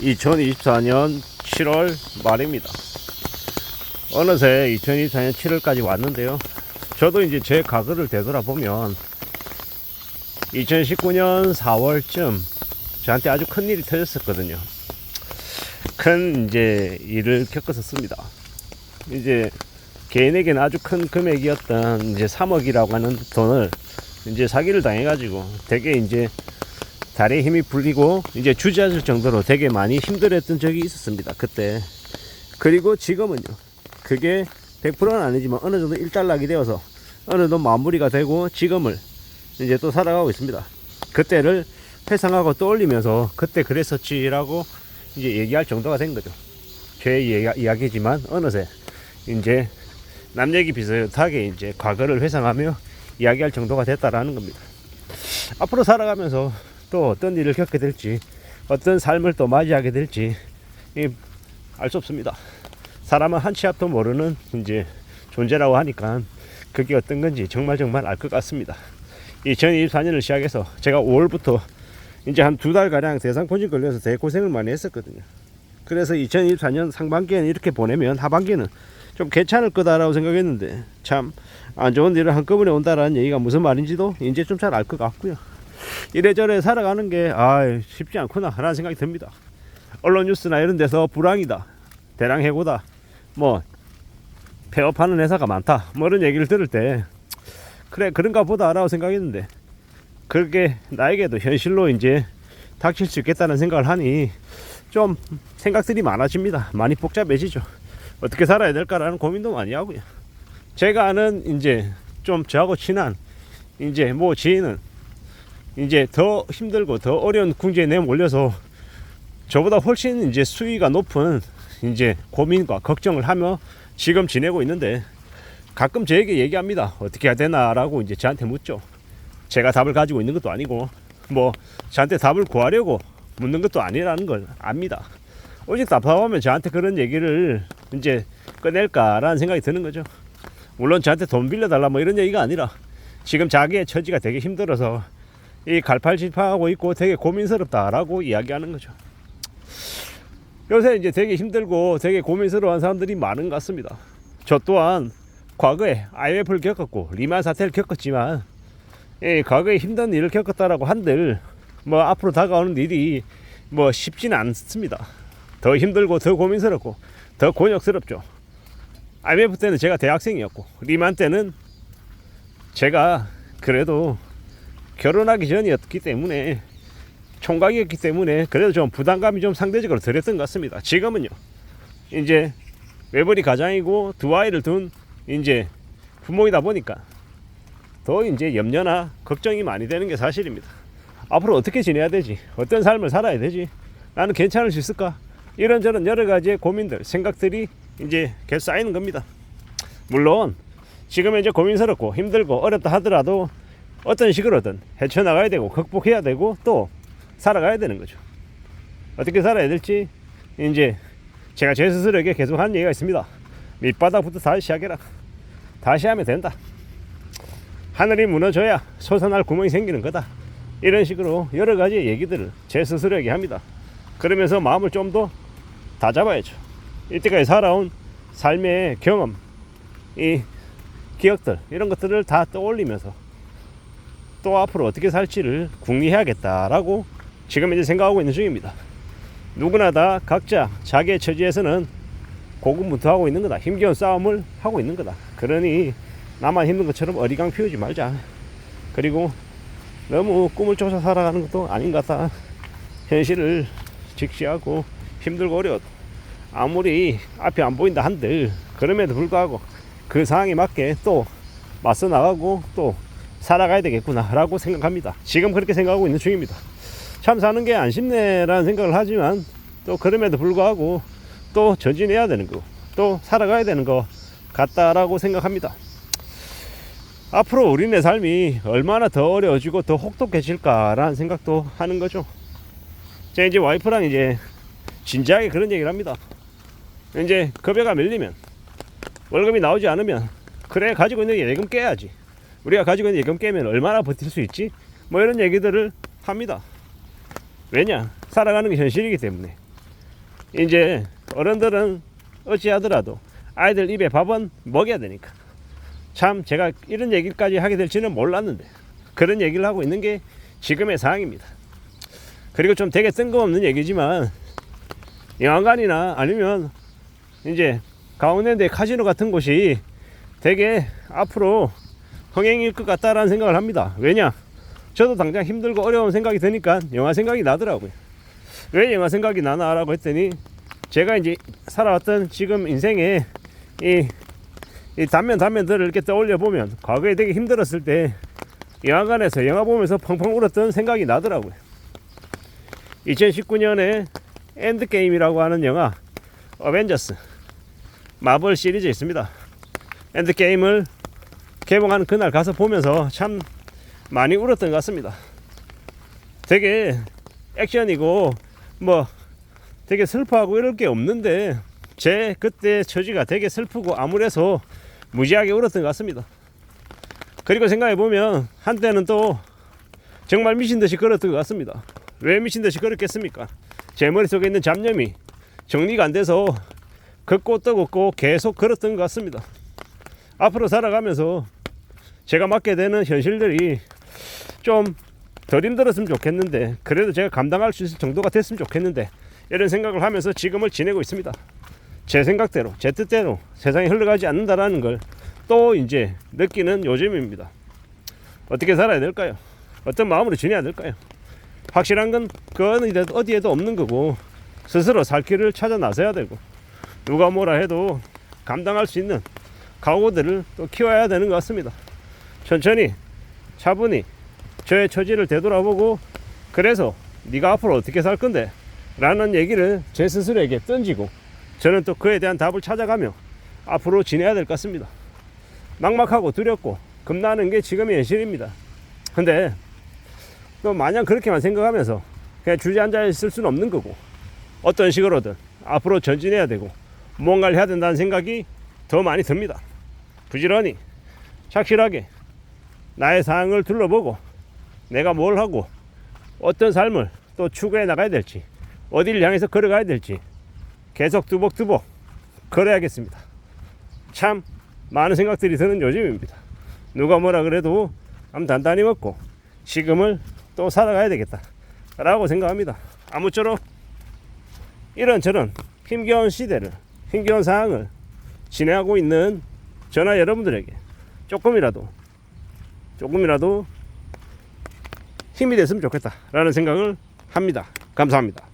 2024년 7월 말입니다. 어느새 2024년 7월까지 왔는데요. 저도 이제 제 과거를 되돌아보면 2019년 4월쯤 저한테 아주 큰 일이 터졌었거든요. 큰 이제 일을 겪었었습니다. 이제 개인에게는 아주 큰 금액이었던 이제 3억이라고 하는 돈을 이제 사기를 당해가지고 되게 이제 다리에 힘이 풀리고 이제 주저앉을 정도로 되게 많이 힘들었던 적이 있었습니다. 그때. 그리고 지금은요. 그게 100%는 아니지만 어느 정도 일단락이 되어서 어느 정도 마무리가 되고 지금을 이제 또 살아가고 있습니다. 그때를 회상하고 떠올리면서 그때 그랬었지라고 이제 얘기할 정도가 된 거죠. 제 이야기지만 어느새 이제 남 얘기 비슷하게 이제 과거를 회상하며 이야기할 정도가 됐다라는 겁니다. 앞으로 살아가면서 또 어떤 일을 겪게 될지, 어떤 삶을 또 맞이하게 될지 알 수 없습니다. 사람은 한 치 앞도 모르는 이제 존재라고 하니까 그게 어떤 건지 정말 알 것 같습니다. 2024년을 시작해서 제가 5월부터 이제 한 2달가량 대상포진 걸려서 되게 고생을 많이 했었거든요. 그래서 2024년 상반기에는 이렇게 보내면 하반기는 좀 괜찮을 거다라고 생각했는데 참 안 좋은 일을 한꺼번에 온다라는 얘기가 무슨 말인지도 이제 좀 잘 알 것 같고요. 이래저래 살아가는 게 쉽지 않구나 라는 생각이 듭니다. 언론 뉴스나 이런 데서 불황이다, 대량 해고다, 뭐 폐업하는 회사가 많다, 뭐 이런 얘기를 들을 때 그래 그런가 보다 라고 생각했는데 그게 나에게도 현실로 이제 닥칠 수 있겠다는 생각을 하니 좀 생각들이 많아집니다. 많이 복잡해지죠. 어떻게 살아야 될까라는 고민도 많이 하고요. 제가 아는 이제 좀 저하고 친한 이제 뭐 지인은 이제 더 힘들고 더 어려운 궁지에 내몰려서 저보다 훨씬 이제 수위가 높은 이제 고민과 걱정을 하며 지금 지내고 있는데 가끔 저에게 얘기합니다. 어떻게 해야 되나라고 이제 저한테 묻죠. 제가 답을 가지고 있는 것도 아니고 뭐 저한테 답을 구하려고 묻는 것도 아니라는 걸 압니다. 오직 답답하면 저한테 그런 얘기를 이제 꺼낼까라는 생각이 드는 거죠. 물론 저한테 돈 빌려달라 뭐 이런 얘기가 아니라 지금 자기의 처지가 되게 힘들어서 이 갈팔질파하고 있고 되게 고민스럽다라고 이야기하는 거죠. 요새 이제 되게 힘들고 되게 고민스러워한 사람들이 많은 것 같습니다. 저 또한 과거에 IMF를 겪었고 리만 사태를 겪었지만 과거에 힘든 일을 겪었다라고 한들 뭐 앞으로 다가오는 일이 뭐 쉽지는 않습니다. 더 힘들고 더 고민스럽고 더 곤욕스럽죠. IMF 때는 제가 대학생이었고 리만 때는 제가 그래도 결혼하기 전이었기 때문에 총각이었기 때문에 그래도 좀 부담감이 좀 상대적으로 덜했던 것 같습니다. 지금은요 이제 외벌이 가장이고 두 아이를 둔 이제 부모이다 보니까 더 이제 염려나 걱정이 많이 되는 게 사실입니다. 앞으로 어떻게 지내야 되지, 어떤 삶을 살아야 되지, 나는 괜찮을 수 있을까, 이런저런 여러 가지의 고민들, 생각들이 이제 계속 쌓이는 겁니다. 물론 지금 이제 고민스럽고 힘들고 어렵다 하더라도 어떤 식으로든 헤쳐나가야 되고 극복해야 되고 또 살아가야 되는 거죠. 어떻게 살아야 될지 이제 제가 제 스스로에게 계속 하는 얘기가 있습니다. 밑바닥부터 다시 시작해라. 다시 하면 된다. 하늘이 무너져야 솟아날 구멍이 생기는 거다. 이런 식으로 여러 가지 얘기들을 제 스스로에게 합니다. 그러면서 마음을 좀 더 다잡아야죠. 이때까지 살아온 삶의 경험, 이 기억들, 이런 것들을 다 떠올리면서 또 앞으로 어떻게 살지를 궁리해야겠다라고 지금 이제 생각하고 있는 중입니다. 누구나 다 각자 자기의 처지에서는 고군분투하고 있는 거다. 힘겨운 싸움을 하고 있는 거다. 그러니 나만 힘든 것처럼 어리광 피우지 말자. 그리고 너무 꿈을 쫓아 살아가는 것도 아닌 것 같다. 현실을 직시하고 힘들고 어려워도 아무리 앞이 안 보인다 한들 그럼에도 불구하고 그 상황에 맞게 또 맞서 나가고 또 살아가야 되겠구나 라고 생각합니다. 지금 그렇게 생각하고 있는 중입니다. 참 사는 게 안 쉽네 라는 생각을 하지만 또 그럼에도 불구하고 또 전진해야 되는 거, 또 살아가야 되는 거 같다라고 생각합니다. 앞으로 우리네 삶이 얼마나 더 어려워지고 더 혹독해질까 라는 생각도 하는 거죠. 제가 이제 와이프랑 이제 진지하게 그런 얘기를 합니다. 이제 급여가 밀리면, 월급이 나오지 않으면 그래 가지고 있는 예금 깨야지, 우리가 가지고 있는 예금 깨면 얼마나 버틸 수 있지, 뭐 이런 얘기들을 합니다. 왜냐, 살아가는 게 현실이기 때문에. 이제 어른들은 어찌하더라도 아이들 입에 밥은 먹여야 되니까. 참 제가 이런 얘기까지 하게 될지는 몰랐는데 그런 얘기를 하고 있는 게 지금의 상황입니다. 그리고 좀 되게 뜬금없는 얘기지만 영화관이나 아니면 이제 가운데 카지노 같은 곳이 되게 앞으로 흥행일 것 같다라는 생각을 합니다. 왜냐? 저도 당장 힘들고 어려운 생각이 드니까 영화 생각이 나더라고요. 왜 영화 생각이 나나라고 했더니 제가 이제 살아왔던 지금 인생에 이 단면들을 이렇게 떠올려 보면 과거에 되게 힘들었을 때 영화관에서 영화 보면서 펑펑 울었던 생각이 나더라고요. 2019년에 엔드게임이라고 하는 영화, 어벤져스 마블 시리즈 있습니다. 엔드게임을 개봉하는 그날 가서 보면서 참 많이 울었던 것 같습니다. 되게 액션이고 뭐 되게 슬퍼하고 이럴 게 없는데 제 그때 처지가 되게 슬프고 암울해서 무지하게 울었던 것 같습니다. 그리고 생각해보면 한때는 또 정말 미친듯이 걸었던 것 같습니다. 왜 미친듯이 걸었겠습니까? 제 머릿속에 있는 잡념이 정리가 안 돼서 걷고 떠걷고 계속 걸었던 것 같습니다. 앞으로 살아가면서 제가 맞게 되는 현실들이 좀 덜 힘들었으면 좋겠는데 그래도 제가 감당할 수 있을 정도가 됐으면 좋겠는데 이런 생각을 하면서 지금을 지내고 있습니다. 제 생각대로 제 뜻대로 세상이 흘러가지 않는다라는 걸 또 이제 느끼는 요즘입니다. 어떻게 살아야 될까요? 어떤 마음으로 지내야 될까요? 확실한 건 그건 어디에도 없는 거고 스스로 살 길을 찾아 나서야 되고 누가 뭐라 해도 감당할 수 있는 각오들을 또 키워야 되는 것 같습니다. 천천히 차분히 저의 처지를 되돌아보고 그래서 네가 앞으로 어떻게 살 건데 라는 얘기를 제 스스로에게 던지고 저는 또 그에 대한 답을 찾아가며 앞으로 지내야 될 것 같습니다. 막막하고 두렵고 겁나는 게 지금의 현실입니다. 근데 또 마냥 그렇게만 생각하면서 그냥 주저앉아 있을 수는 없는 거고 어떤 식으로든 앞으로 전진해야 되고 뭔가를 해야 된다는 생각이 더 많이 듭니다. 부지런히 착실하게 나의 상황을 둘러보고 내가 뭘 하고 어떤 삶을 또 추구해 나가야 될지 어디를 향해서 걸어가야 될지 계속 두벅두벅 걸어야겠습니다. 참 많은 생각들이 드는 요즘입니다. 누가 뭐라 그래도 맘 단단히 먹고 지금을 또 살아가야 되겠다 라고 생각합니다. 아무쪼록 이런저런 힘겨운 시대를 힘겨운 상황을 지내고 있는 저나 여러분들에게 조금이라도 힘이 됐으면 좋겠다 라는 생각을 합니다. 감사합니다.